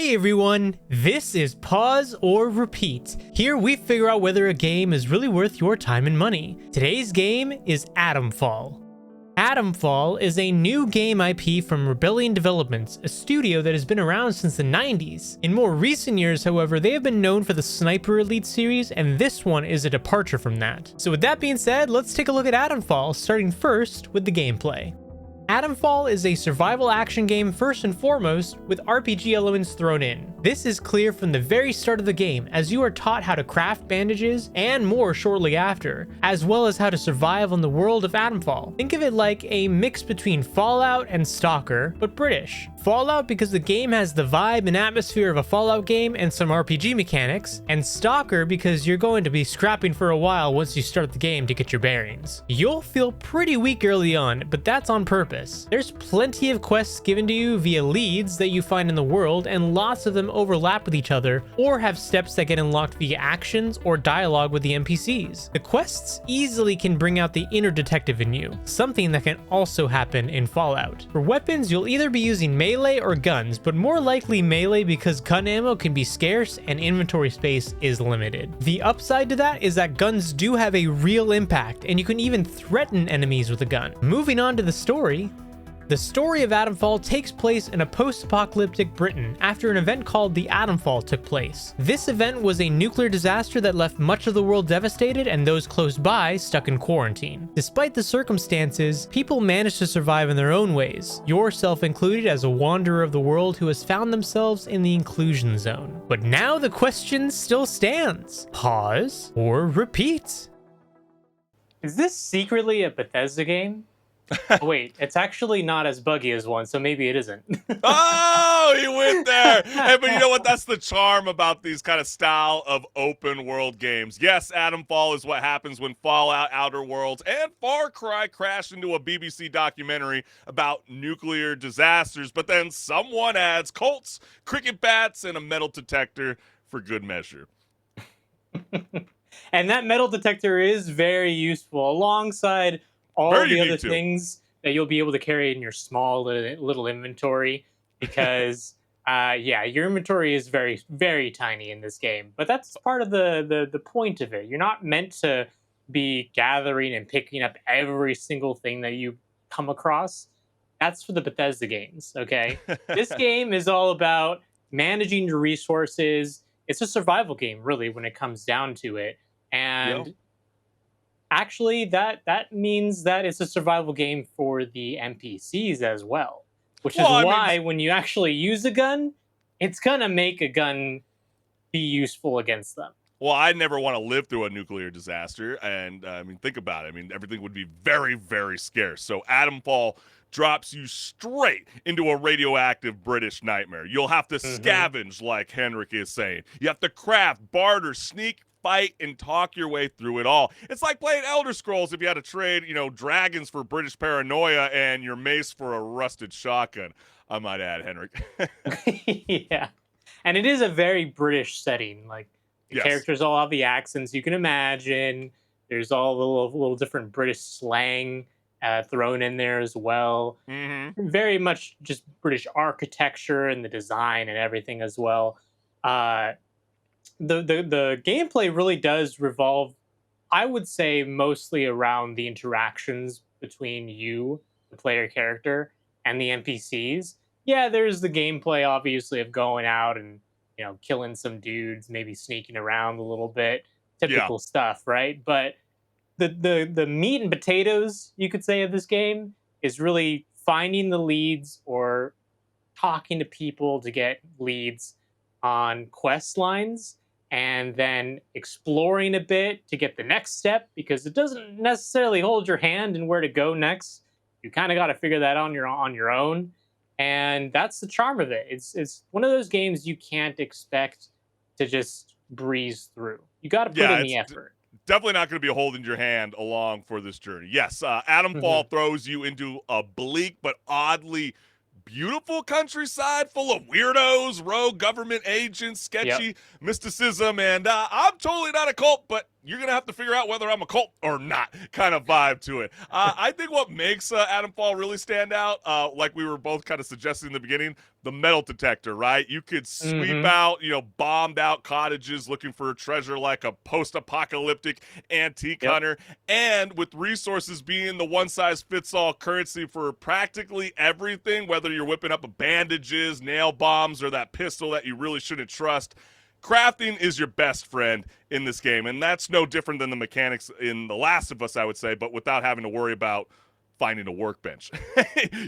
Hey everyone, this is Pause or Repeat. Here we figure out whether a game is really worth your time and money. Today's game is Atomfall. Atomfall is a new game IP from Rebellion Developments, a studio that has been around since the 90s. In more recent years, however, they have been known for the Sniper Elite series, and this one is a departure from that. So with that being said, let's take a look at Atomfall, starting first with the gameplay. Atomfall is a survival action game first and foremost, with RPG elements thrown in. This is clear from the very start of the game, as you are taught how to craft bandages and more shortly after, as well as how to survive on the world of Atomfall. Think of it like a mix between Fallout and Stalker, but British. Fallout because the game has the vibe and atmosphere of a Fallout game and some RPG mechanics, and Stalker because you're going to be scrapping for a while once you start the game to get your bearings. You'll feel pretty weak early on, but that's on purpose. There's plenty of quests given to you via leads that you find in the world, and lots of them overlap with each other or have steps that get unlocked via actions or dialogue with the NPCs. The quests easily can bring out the inner detective in you, something that can also happen in Fallout. For weapons, you'll either be using melee or guns, but more likely melee because gun ammo can be scarce and inventory space is limited. The upside to that is that guns do have a real impact, and you can even threaten enemies with a gun. Moving on to the story. The story of Atomfall takes place in a post-apocalyptic Britain after an event called the Atomfall took place. This event was a nuclear disaster that left much of the world devastated and those close by stuck in quarantine. Despite the circumstances, people managed to survive in their own ways, yourself included as a wanderer of the world who has found themselves in the inclusion zone. But now the question still stands. Pause or repeat? Is this secretly a Bethesda game? Oh, wait, it's actually not as buggy as one, so maybe it isn't. Oh, he went there. Hey, but you know what? That's the charm about these kind of style of open world games. Yes, Atomfall is what happens when Fallout, Outer Worlds, and Far Cry crash into a BBC documentary about nuclear disasters, but then someone adds Colts, cricket bats, and a metal detector for good measure. And that metal detector is very useful alongside all the other things that you'll be able to carry in your small little inventory, because yeah, your inventory is very, very tiny in this game, but that's part of the point of it. You're not meant to be gathering and picking up every single thing that you come across. That's for the Bethesda games, okay? This game is all about managing your resources. It's a survival game, really, when it comes down to it. And actually, that means that it's a survival game for the NPCs as well, which is why when you actually use a gun, it's gonna make a gun be useful against them. Well, I never want to live through a nuclear disaster, and I mean, think about it. I mean, everything would be very, very scarce. So Atomfall drops you straight into a radioactive British nightmare. You'll have to scavenge, like Henrik is saying. You have to craft, barter, sneak, fight, and talk your way through it all. It's like playing Elder Scrolls if you had to trade, dragons for British paranoia and your mace for a rusted shotgun, I might add, Henrik. Yeah. And it is a very British setting. Like, the characters all have the accents you can imagine. There's all little different British slang thrown in there as well. Very much just British architecture and the design and everything as well. The gameplay really does revolve, I would say, mostly around the interactions between you, the player character, and the NPCs. Yeah, there's the gameplay, obviously, of going out and, killing some dudes, maybe sneaking around a little bit, typical stuff, right? But the meat and potatoes, you could say, of this game is really finding the leads or talking to people to get leads on quest lines, and then exploring a bit to get the next step, because it doesn't necessarily hold your hand in where to go next. You kind of got to figure that on your own, and that's the charm of it. It's one of those games you can't expect to just breeze through. You got to put in the effort. Definitely not going to be holding your hand along for this journey. Yes, Atomfall throws you into a bleak but oddly beautiful countryside full of weirdos, rogue government agents, sketchy mysticism, and I'm totally not a cult, but you're going to have to figure out whether I'm a cult or not kind of vibe to it. I think what makes Atomfall really stand out, like we were both kind of suggesting in the beginning, the metal detector, right? You could sweep out, bombed out cottages looking for treasure like a post-apocalyptic antique hunter. And with resources being the one-size-fits-all currency for practically everything, whether you're whipping up bandages, nail bombs, or that pistol that you really shouldn't trust, crafting is your best friend in this game. And that's no different than the mechanics in The Last of Us, I would say, but without having to worry about finding a workbench.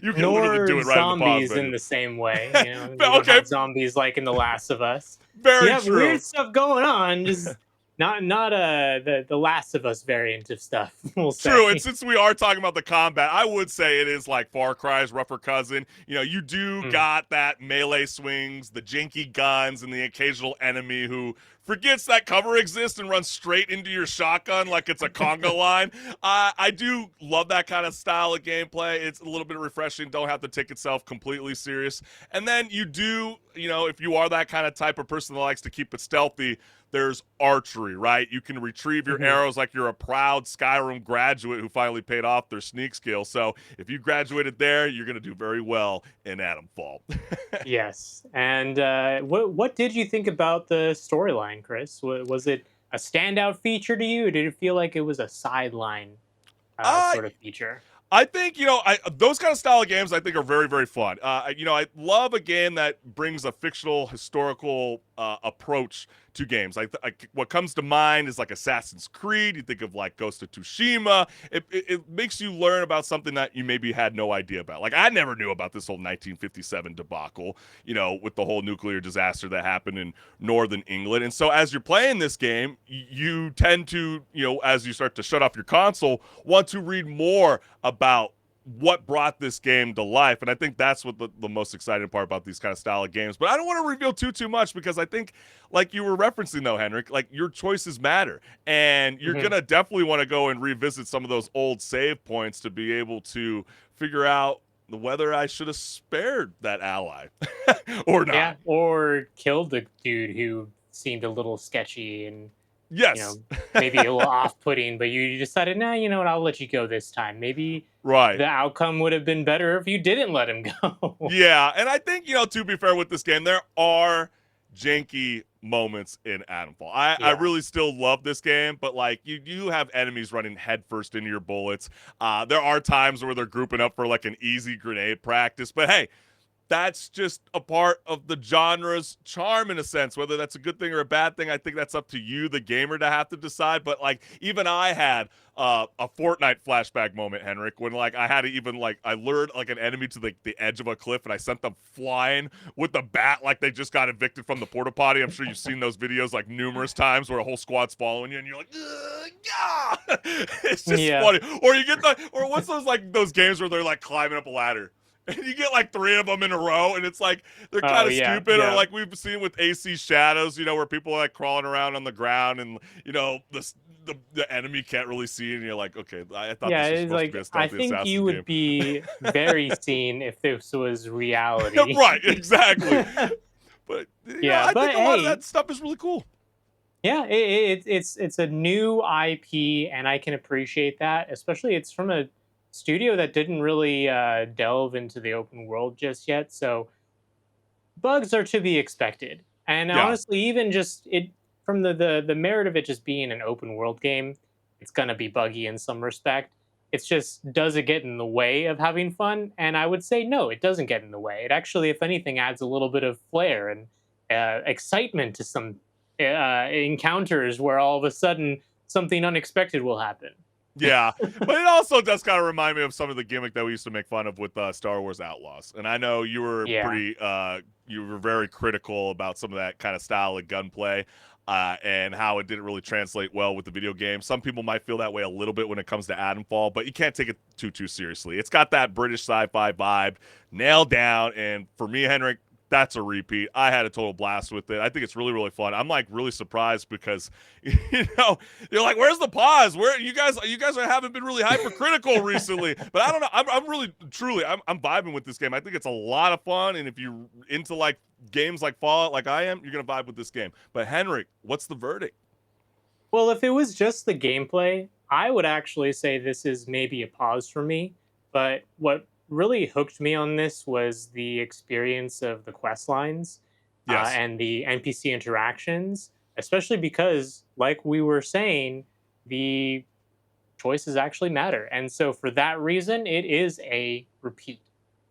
You can literally do it right in the pause zombies menu. in the same way. You don't have zombies like in The Last of Us. Very you have true. Weird stuff going on, just not the Last of Us variant of stuff. We'll say. True, and since we are talking about the combat, I would say it is like Far Cry's rougher cousin. You do got that melee swings, the janky guns, and the occasional enemy who forgets that cover exists and runs straight into your shotgun like it's a conga line. I do love that kind of style of gameplay. It's a little bit refreshing. Don't have to take itself completely serious. And then you do, if you are that kind of type of person that likes to keep it stealthy, there's archery, right? You can retrieve your arrows like you're a proud Skyrim graduate who finally paid off their sneak skill. So if you graduated there, you're going to do very well in Atomfall. Yes. And what did you think about the storyline, Chris? Was it a standout feature to you, or did it feel like it was a sideline sort of feature? I think, those kind of style of games I think are very, very fun. I love a game that brings a fictional, historical approach to games. Like what comes to mind is like Assassin's Creed. You think of like Ghost of Tsushima. It makes you learn about something that you maybe had no idea about. Like I never knew about this whole 1957 debacle, with the whole nuclear disaster that happened in northern England. And so as you're playing this game, you tend to, as you start to shut off your console, want to read more about what brought this game to life. And I think that's what the most exciting part about these kind of style of games. But I don't want to reveal too much, because I think, like you were referencing though, Henrik, like your choices matter. And you're going to definitely want to go and revisit some of those old save points to be able to figure out whether I should have spared that ally or not. Yeah, or killed the dude who seemed a little sketchy and maybe a little off-putting, but you decided, nah, you know what, I'll let you go this time. Maybe the outcome would have been better if you didn't let him go. Yeah, and I think, to be fair with this game, there are janky moments in Atomfall. I really still love this game, but like you do have enemies running headfirst into your bullets. There are times where they're grouping up for like an easy grenade practice, but hey, that's just a part of the genre's charm in a sense. Whether that's a good thing or a bad thing, I think that's up to you, the gamer, to have to decide. But like, even I had a Fortnite flashback moment, Henrik, when like I had to even like I lured like an enemy to the edge of a cliff and I sent them flying with the bat like they just got evicted from the porta potty. I'm sure you've seen those videos like numerous times where a whole squad's following you and you're like, yeah. It's just funny. Or you get or what's those games where they're like climbing up a ladder? And you get like 3 of them in a row, and it's like they're kind of stupid. Or like we've seen with AC Shadows, where people are like crawling around on the ground, and the enemy can't really see, and you're like, okay, I thought this was supposed to be a stealthy I think assassin you would game. be very seen if this was reality. Right, exactly. But I think a lot of that stuff is really cool. Yeah, it's a new IP, and I can appreciate that. Especially it's from a studio that didn't really delve into the open world just yet, so bugs are to be expected. And honestly, even just it from the merit of it just being an open world game, it's gonna be buggy in some respect. It's just, does it get in the way of having fun? And I would say no, it doesn't get in the way. It actually, if anything, adds a little bit of flair and excitement to some encounters where all of a sudden something unexpected will happen. Yeah, but it also does kind of remind me of some of the gimmick that we used to make fun of with Star Wars Outlaws. And I know you were you were very critical about some of that kind of style of gunplay and how it didn't really translate well with the video game. Some people might feel that way a little bit when it comes to Atomfall, but you can't take it too seriously. It's got that British sci-fi vibe nailed down, and for me, Henrik, that's a repeat. I had a total blast with it. I think it's really, really fun. I'm like really surprised because, you're like, where's the pause? Where you guys haven't been really hypercritical recently. But I don't know. I'm really, truly, I'm vibing with this game. I think it's a lot of fun. And if you're into like games like Fallout, like I am, you're gonna vibe with this game. But Henrik, what's the verdict? Well, if it was just the gameplay, I would actually say this is maybe a pause for me. But what really hooked me on this was the experience of the quest lines Yes. and the NPC interactions, especially because, like we were saying, the choices actually matter. And so, for that reason, it is a repeat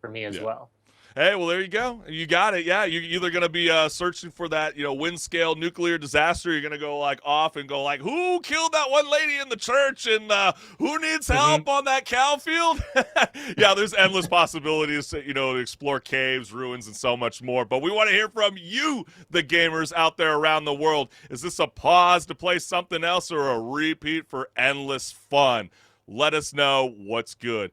for me as Yeah. well. Hey, well, there you go. You got it. Yeah, you're either going to be searching for that, wind scale nuclear disaster. You're going to go like off and go like, who killed that one lady in the church, and who needs Hmm. help on that cow field? Yeah, there's endless possibilities to explore caves, ruins, and so much more. But we want to hear from you, the gamers out there around the world. Is this a pause to play something else or a repeat for endless fun? Let us know what's good.